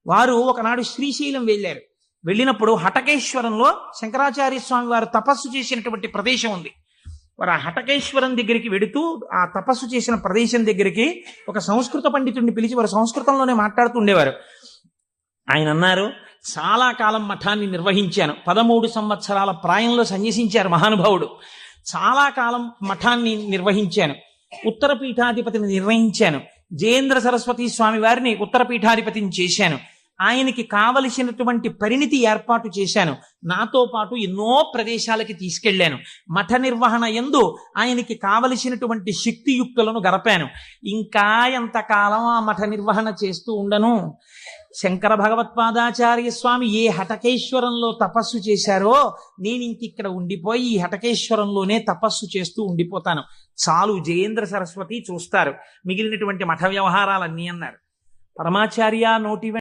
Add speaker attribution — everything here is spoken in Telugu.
Speaker 1: వారు ఒకనాడు శ్రీశైలం వెళ్ళారు. వెళ్ళినప్పుడు హటకేశ్వరంలో శంకరాచార్య స్వామి వారు తపస్సు చేసినటువంటి ప్రదేశం ఉంది. వారు ఆ హటకేశ్వరం దగ్గరికి వెడుతూ ఆ తపస్సు చేసిన ప్రదేశం దగ్గరికి ఒక సంస్కృత పండితుడిని పిలిచి వారు సంస్కృతంలోనే మాట్లాడుతూ ఉండేవారు. ఆయన అన్నారు, చాలా కాలం మఠాన్ని నిర్వహించాను. 13 సంవత్సరాల ప్రాయంలో సన్యసించారు మహానుభావుడు. చాలా కాలం మఠాన్ని నిర్వహించాను. ఉత్తర పీఠాధిపతిని నిర్వహించాను. జయేంద్ర సరస్వతి స్వామి వారిని ఉత్తర పీఠాధిపతిని చేశాను. ఆయనకి కావలసినటువంటి పరిణితి ఏర్పాటు చేశాను. నాతో పాటు ఎన్నో ప్రదేశాలకి తీసుకెళ్లాను. మఠ నిర్వహణ యందు ఆయనకి కావలసినటువంటి శక్తియుక్తులను గరపాను. ఇంకా ఎంతకాలం ఆ మఠ నిర్వహణ చేస్తూ ఉండను? శంకర భగవత్పాదాచార్య స్వామి ఏ హటకేశ్వరంలో తపస్సు చేశారో నేను ఇంకిక్కడ ఉండిపోయి ఈ హటకేశ్వరంలోనే తపస్సు చేస్తూ ఉండిపోతాను. చాలు, జయేంద్ర సరస్వతి చూస్తారు మిగిలినటువంటి మఠ వ్యవహారాలన్నీ అన్నారు. పరమాచార్య నోటి